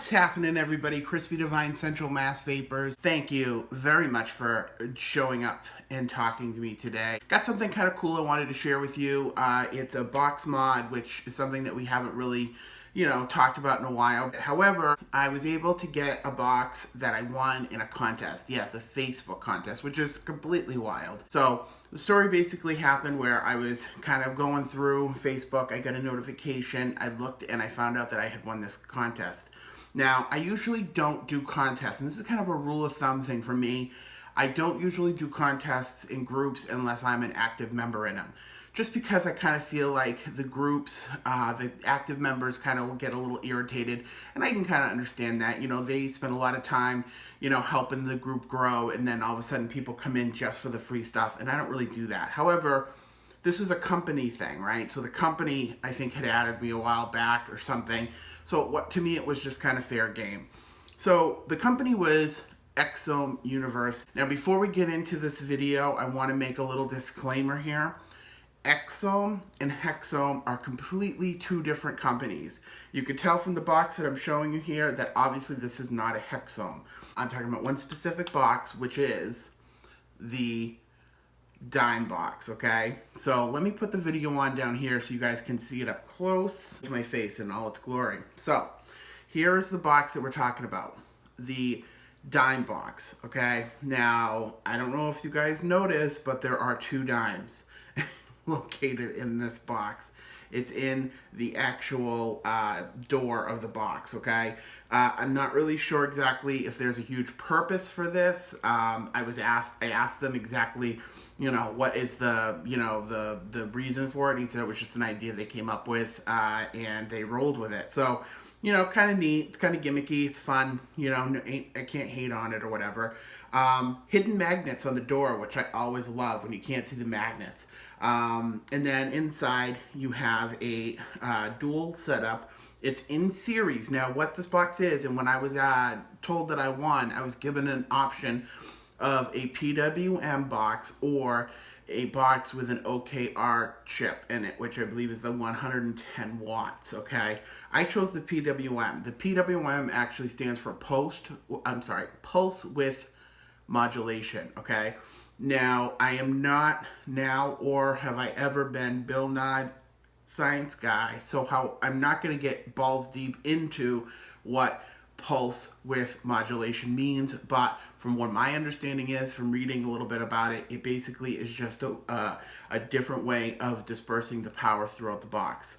What's happening, everybody? Chrispy Divine Central Mass Vapors. Thank you very much for showing up and talking to me today. Got something kind of cool I wanted to share with you. It's a box mod, which is something that we haven't really, talked about in a while. However, I was able to get a box that I won in a contest. Yes, a Facebook contest, which is completely wild. So the story basically happened where I was kind of going through Facebook. I got a notification. I looked and I found out that I had won this contest. Now, I usually don't do contests, and this is kind of a rule of thumb thing for me. I don't usually do contests in groups unless I'm an active member in them. Just because I kind of feel like the groups, the active members kind of will get a little irritated, and I can kind of understand that. They spend a lot of time, helping the group grow, and then all of a sudden people come in just for the free stuff, and I don't really do that. However, this was a company thing, right? So the company, I think, had added me a while back or something. So to me, it was just kind of fair game. So the company was XOHM Universe. Now, before we get into this video, I want to make a little disclaimer here. XOHM and HEXOHM are completely two different companies. You can tell from the box that I'm showing you here that obviously this is not a HEXOHM. I'm talking about one specific box, which is the dime box, okay? So let me put the video on down here so you guys can see it up close to my face in all its glory. So here is the box that we're talking about, the dime box, okay? Now, I don't know if you guys noticed, but there are two dimes located in this box. It's in the actual door of the box, okay? I'm not really sure exactly if there's a huge purpose for this. I asked them exactly, what is the reason for it. He said it was just an idea they came up with, and they rolled with it. So, kind of neat. It's kind of gimmicky. It's fun. I can't hate on it or whatever. Hidden magnets on the door, which I always love when you can't see the magnets. And then inside you have a dual setup. It's in series. Now, what this box is, and when I was told that I won, I was given an option of a PWM box or a box with an OKR chip in it, which I believe is the 110 watts, okay? I chose the PWM. The PWM actually stands for pulse width modulation, okay? Now, I am not now or have I ever been Bill Nye science guy, so I'm not going to get balls deep into what pulse width modulation means, but from what my understanding is from reading a little bit about it, it basically is just a different way of dispersing the power throughout the box.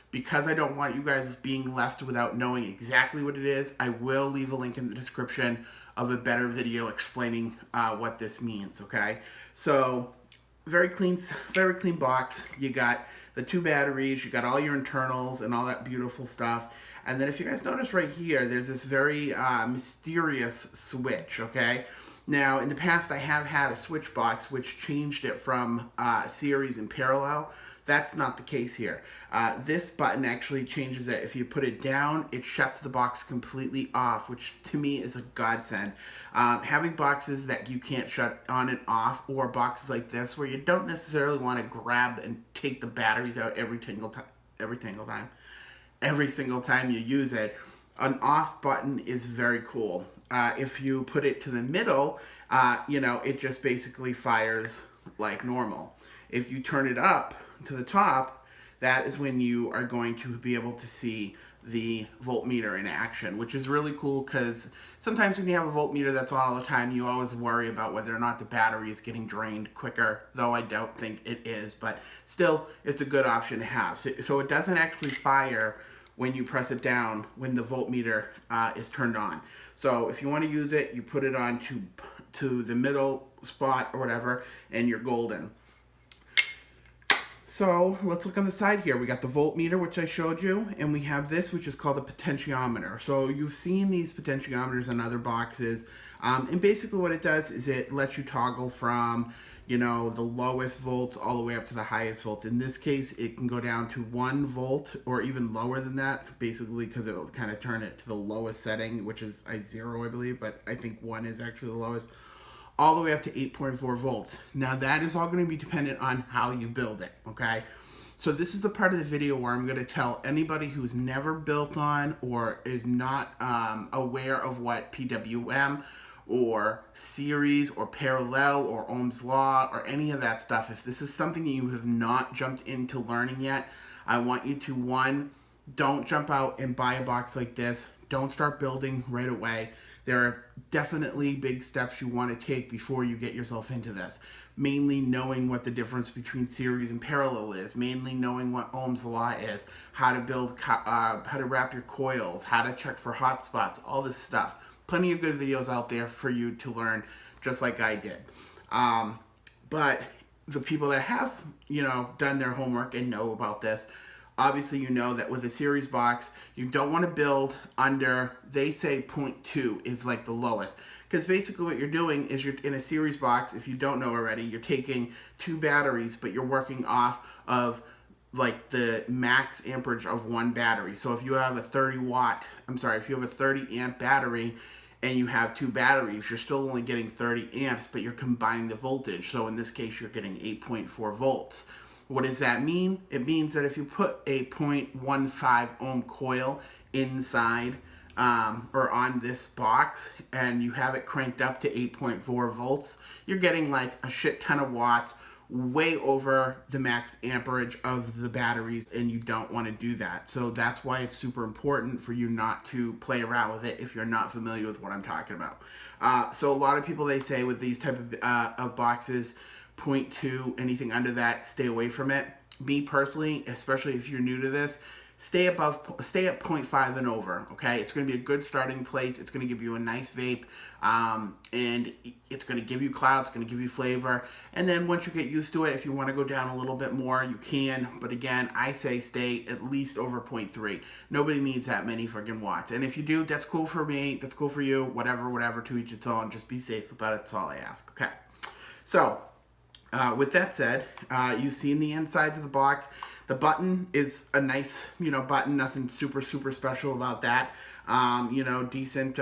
Because I don't want you guys being left without knowing exactly what it is, I will leave a link in the description of a better video explaining what this means, okay? So, very clean box. You got the two batteries, you got all your internals and all that beautiful stuff. And then if you guys notice right here, there's this very mysterious switch, okay? Now, in the past, I have had a switch box which changed it from series and parallel. That's not the case here. This button actually changes it. If you put it down, it shuts the box completely off, which to me is a godsend. Having boxes that you can't shut on and off, or boxes like this where you don't necessarily want to grab and take the batteries out every single time you use it, an off button is very cool. If you put it to the middle, it just basically fires like normal. If you turn it up to the top, that is when you are going to be able to see the voltmeter in action, which is really cool because sometimes when you have a voltmeter that's on all the time, you always worry about whether or not the battery is getting drained quicker, though I don't think it is, but still, it's a good option to have. So it doesn't actually fire when you press it down when the voltmeter is turned on. So if you want to use it, you put it on to the middle spot or whatever, and you're golden. So let's look on the side here. We got the voltmeter, which I showed you, and we have this, which is called a potentiometer. So you've seen these potentiometers in other boxes, and basically what it does is it lets you toggle from, the lowest volts all the way up to the highest volts. In this case, it can go down to 1 volt or even lower than that, basically because it'll kind of turn it to the lowest setting, which is 0, I believe, but I think 1 is actually the lowest, all the way up to 8.4 volts. Now that is all going to be dependent on how you build it, okay? So this is the part of the video where I'm going to tell anybody who's never built on or is not aware of what PWM or series or parallel or Ohm's law or any of that stuff. If this is something that you have not jumped into learning yet, I want you to, one, don't jump out and buy a box like this. Don't start building right away. There are definitely big steps you want to take before you get yourself into this. Mainly knowing what the difference between series and parallel is, mainly knowing what Ohm's law is, how to build, how to wrap your coils, how to check for hot spots, all this stuff. Plenty of good videos out there for you to learn, just like I did. But the people that have, done their homework and know about this, obviously you know that with a series box, you don't want to build under, they say 0.2 is like the lowest. Because basically what you're doing is you're in a series box, if you don't know already, you're taking 2 batteries, but you're working off of like the max amperage of 1 battery. So if you have a 30 amp battery and you have 2 batteries, you're still only getting 30 amps, but you're combining the voltage. So in this case, you're getting 8.4 volts. What does that mean? It means that if you put a 0.15 ohm coil inside or on this box and you have it cranked up to 8.4 volts, you're getting like a shit ton of watts, way over the max amperage of the batteries, and you don't want to do that. So that's why it's super important for you not to play around with it if you're not familiar with what I'm talking about. So a lot of people, they say with these type of boxes, 0.2, anything under that, stay away from it. Me personally, especially if you're new to this, stay at 0.5 and over, okay? It's going to be a good starting place. It's going to give you a nice vape, and it's going to give you cloud, it's going to give you flavor. And then once you get used to it, if you want to go down a little bit more, you can. But again, I say stay at least over 0.3. Nobody needs that many friggin' watts. And if you do, that's cool for me, that's cool for you, whatever, to each its own. Just be safe about it, that's all I ask, okay? So, with that said, you've seen the insides of the box. The button is a nice, button. Nothing super special about that. Decent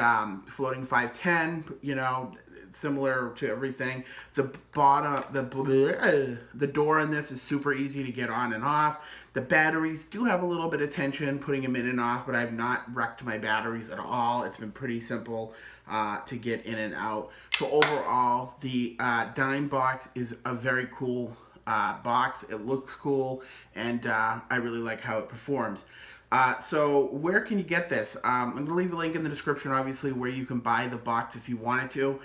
floating 510. Similar to everything. The bottom, the door on this is super easy to get on and off. The batteries do have a little bit of tension putting them in and off, but I've not wrecked my batteries at all. It's been pretty simple to get in and out. So overall, the Dime box is a very cool box. It looks cool, and I really like how it performs. So where can you get this? I'm going to leave a link in the description, obviously, where you can buy the box if you wanted to.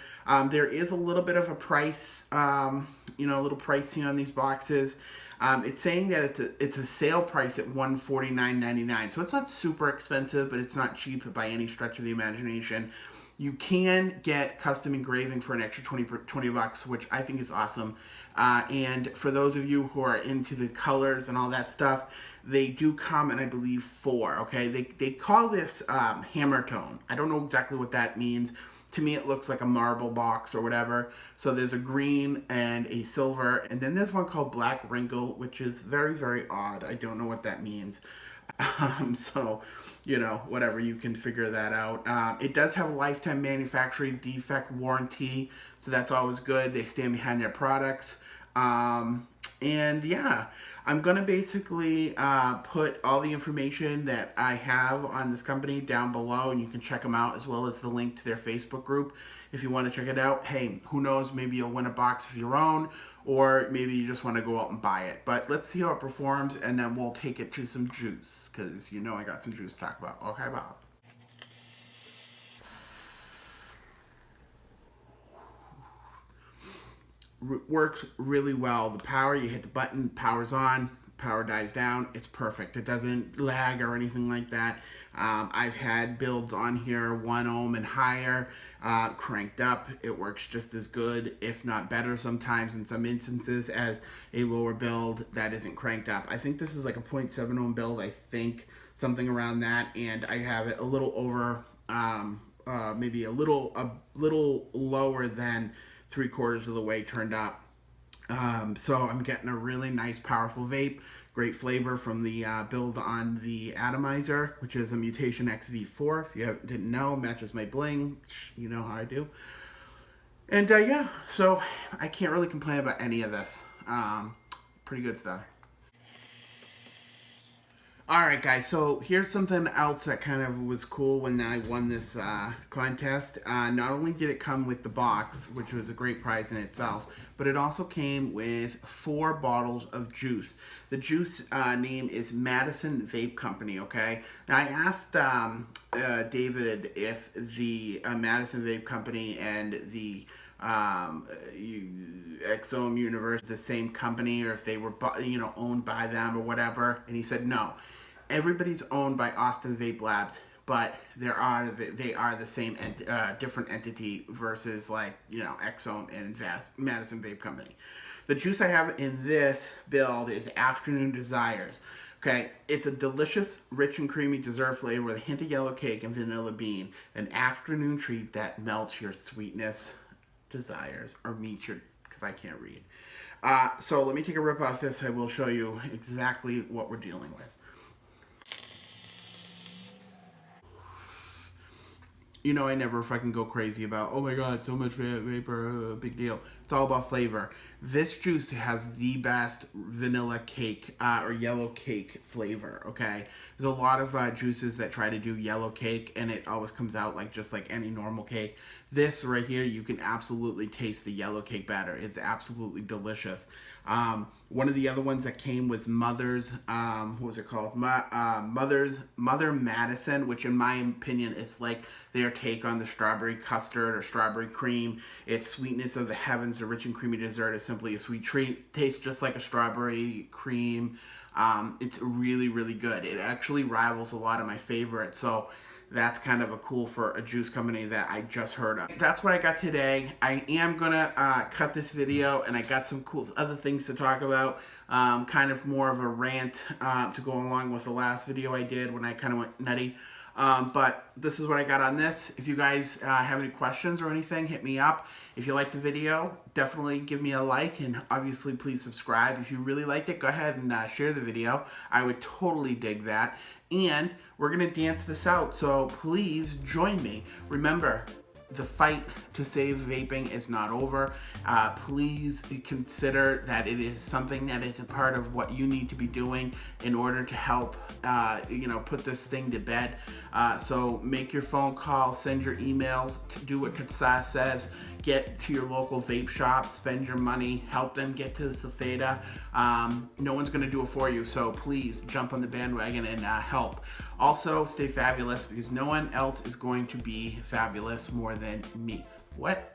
There is a little bit of a price, a little pricey on these boxes. It's saying that it's a sale price at $149.99. So it's not super expensive, but it's not cheap by any stretch of the imagination. You can get custom engraving for an extra 20 bucks, which I think is awesome. And for those of you who are into the colors and all that stuff, they do come in, I believe, 4, okay? They call this hammer tone. I don't know exactly what that means. To me, it looks like a marble box or whatever. So there's a green and a silver, and then there's one called Black Wrinkle, which is very, very odd. I don't know what that means. So, whatever, you can figure that out. It does have a lifetime manufacturing defect warranty, so that's always good. They stand behind their products. And yeah, I'm going to basically put all the information that I have on this company down below, and you can check them out, as well as the link to their Facebook group if you want to check it out. Hey, who knows, maybe you'll win a box of your own, or maybe you just want to go out and buy it. But let's see how it performs, and then we'll take it to some juice, because I got some juice to talk about. Okay, Bob. Works really well. The power, you hit the button, power's on, power dies down, it's perfect. It doesn't lag or anything like that. I've had builds on here 1 ohm and higher, cranked up. It works just as good, if not better sometimes in some instances, as a lower build that isn't cranked up. I think this is like a 0.7 ohm build, I think, something around that, and I have it a little over, maybe a little lower than 3/4 of the way turned up. So I'm getting a really nice, powerful vape. Great flavor from the build on the atomizer, which is a Mutation XV4. If you didn't know, matches my bling. You know how I do. And yeah, so I can't really complain about any of this. Pretty good stuff. All right, guys, so here's something else that kind of was cool when I won this contest. Not only did it come with the box, which was a great prize in itself, but it also came with 4 bottles of juice. The juice name is Madison Vape Company, okay? Now, I asked David if the Madison Vape Company and the XOHM Universe, the same company, or if they were, owned by them or whatever, and he said no. Everybody's owned by Austin Vape Labs, but they are the same different entity versus XOHM and Madison Vape Company. The juice I have in this build is Afternoon Desires. Okay, it's a delicious, rich and creamy dessert flavor with a hint of yellow cake and vanilla bean. An afternoon treat that melts your sweetness desires, or meets your, because I can't read. So let me take a rip off this. I will show you exactly what we're dealing with. You know, I never fucking go crazy about, oh my god, so much vapor, big deal. It's all about flavor. This juice has the best vanilla cake or yellow cake flavor, okay? There's a lot of juices that try to do yellow cake and it always comes out just like any normal cake. This right here, you can absolutely taste the yellow cake batter. It's absolutely delicious. One of the other ones that came was Mother's, what was it called? Mother Madison, which in my opinion is like their take on the strawberry custard or strawberry cream. Its sweetness of the heavens, a rich and creamy dessert is simply a sweet treat. Tastes just like a strawberry cream. It's really, really good. It actually rivals a lot of my favorites. So that's kind of a cool for a juice company that I just heard of. That's what I got today. I am gonna cut this video, and I got some cool other things to talk about. Kind of more of a rant to go along with the last video I did when I kind of went nutty. But this is what I got on this. If you guys have any questions or anything, hit me up. If you liked the video, definitely give me a like, and obviously please subscribe. If you really liked it, go ahead and share the video. I would totally dig that. And we're going to dance this out, so please join me. Remember, the fight to save vaping is not over. Please consider that it is something that is a part of what you need to be doing in order to help, put this thing to bed. So make your phone calls, send your emails, do what Katsa says. Get to your local vape shop, spend your money, help them get to the Sulfata. No one's going to do it for you, so please jump on the bandwagon and help. Also, stay fabulous, because no one else is going to be fabulous more than me. What?